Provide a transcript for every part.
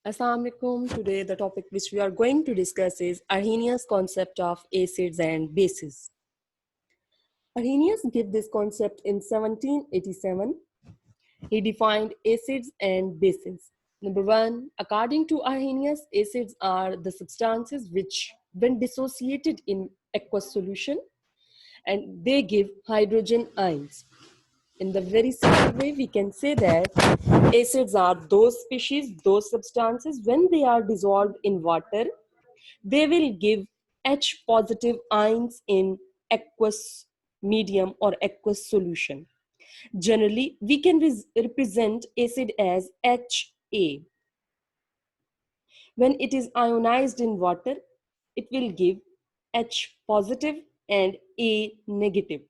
Assalamu alaikum. Today the topic which we are going to discuss is Arrhenius concept of acids and bases. Arrhenius gave this concept in 1787. He defined acids and bases. Number one, according to Arrhenius, acids are the substances which, when dissociated in aqueous solution, and they give hydrogen ions. In the very simple way, we can say that acids are those species, those substances, when they are dissolved in water, they will give H positive ions in aqueous medium or aqueous solution. Generally, we can represent acid as Ha. When it is ionized in water, it will give H positive and A negative.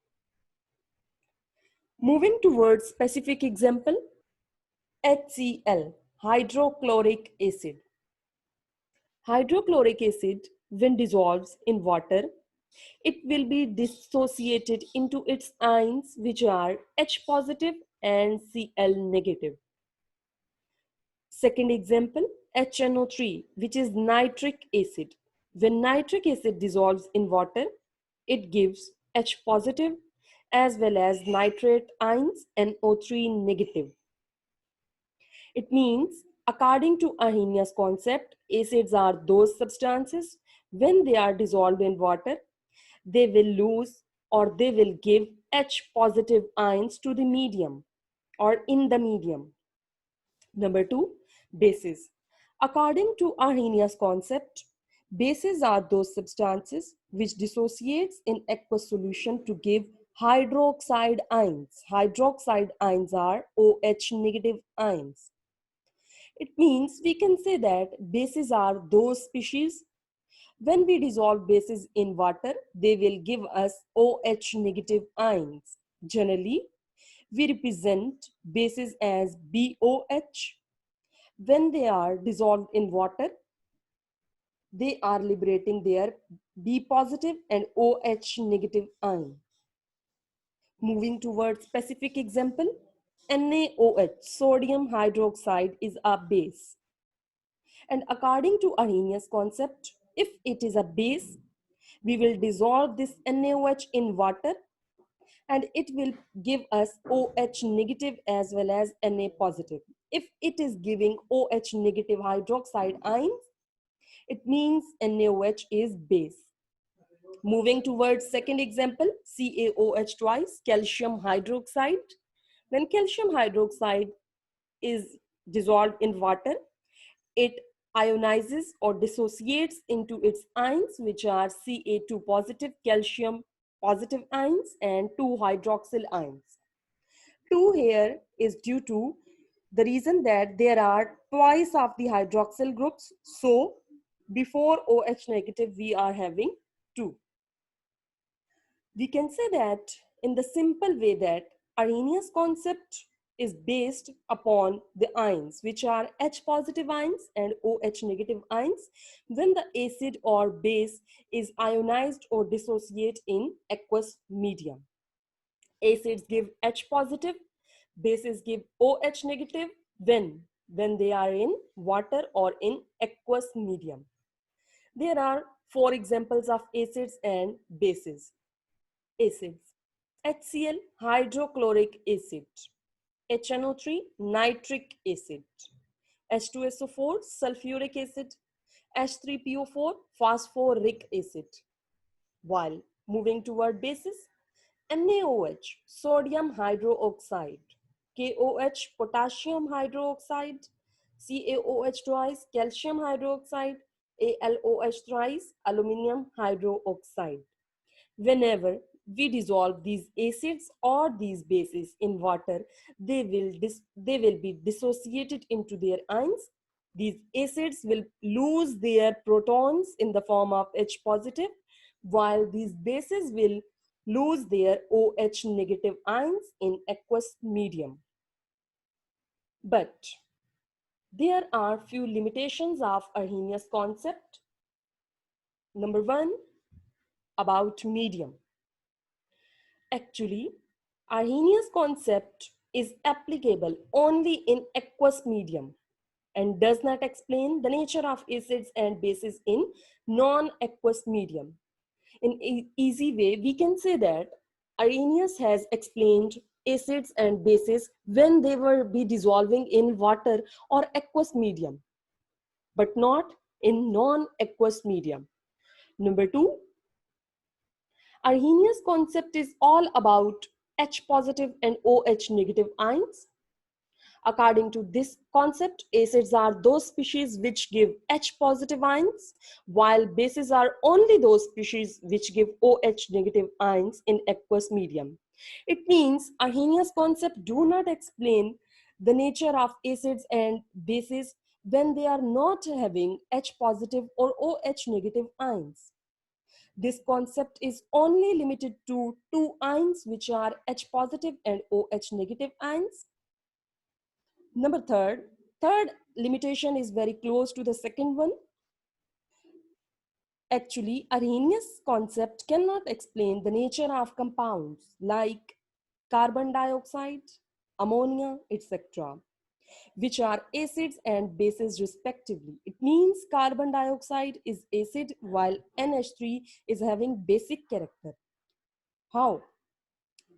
Moving towards specific example, HCl, hydrochloric acid. Hydrochloric acid, when dissolves in water, it will be dissociated into its ions, which are H positive and Cl negative. Second example, HNO3, which is nitric acid. When nitric acid dissolves in water, it gives H positive as well as nitrate ions and O3 negative. It means, according to Arrhenius concept, acids are those substances when they are dissolved in water, they will lose or they will give H positive ions to the medium or in the medium. Number two, bases. According to Arrhenius concept, bases are those substances which dissociates in aqueous solution to give hydroxide ions. Hydroxide ions are OH negative ions. It means we can say that bases are those species. When we dissolve bases in water, they will give us OH negative ions. Generally, we represent bases as BOH. When they are dissolved in water, they are liberating their B positive and OH negative ion. Moving towards specific example, NaOH, sodium hydroxide, is a base. And according to Arrhenius concept, if it is a base, we will dissolve this NaOH in water and it will give us OH negative as well as Na positive. If it is giving OH negative hydroxide ions, it means NaOH is base. Moving towards second example, CaOH twice, calcium hydroxide. When calcium hydroxide is dissolved in water, it ionizes or dissociates into its ions, which are Ca2 positive, calcium positive ions, and 2 hydroxyl ions. 2 here is due to the reason that there are twice of the hydroxyl groups. So before OH negative, we are having 2. We can say that in the simple way that Arrhenius concept is based upon the ions, which are H positive ions and OH negative ions, when the acid or base is ionized or dissociate in aqueous medium. Acids give H positive, bases give OH negative when they are in water or in aqueous medium. There are 4 examples of acids and bases. Acids: HCl, hydrochloric acid; HNO3, nitric acid; H2SO4, sulfuric acid; H3PO4, phosphoric acid. While moving toward bases, NaOH, sodium hydroxide; KOH, potassium hydroxide; CaOH twice, calcium hydroxide; AlOH thrice, aluminium hydroxide. Whenever we dissolve these acids or these bases in water, they will be dissociated into their ions. These acids will lose their protons in the form of H positive, while these bases will lose their OH negative ions in aqueous medium. But there are few limitations of Arrhenius concept. Number one, about medium. Actually, Arrhenius concept is applicable only in aqueous medium. and does not explain the nature of acids and bases in non-aqueous medium. In easy way, we can say that Arrhenius has explained acids and bases when they will be dissolving in water or aqueous medium, but not in non-aqueous medium. Number two, Arrhenius concept is all about H positive and OH negative ions. According to this concept, acids are those species which give H positive ions, while bases are only those species which give OH negative ions in aqueous medium. It means Arrhenius concept do not explain the nature of acids and bases when they are not having H positive or OH negative ions. This concept is only limited to two ions which are H positive and OH negative ions. Number third limitation is very close to the second one. Actually, Arrhenius concept cannot explain the nature of compounds like carbon dioxide, ammonia, etc., which are acids and bases respectively. It means carbon dioxide is acid while NH3 is having basic character. How?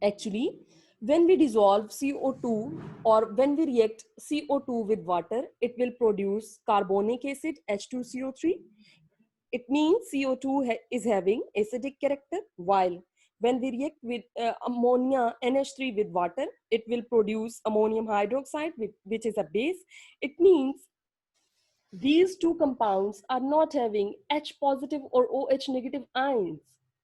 Actually, when we dissolve CO2 or when we react CO2 with water, it will produce carbonic acid H2CO3. It means CO2 is having acidic character, while when we react with ammonia NH3 with water, it will produce ammonium hydroxide, which is a base. It means these two compounds are not having H positive or OH negative ions,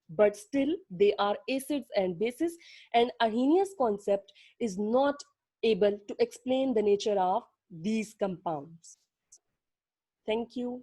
but still they are acids and bases, and Arrhenius concept is not able to explain the nature of these compounds. Thank you.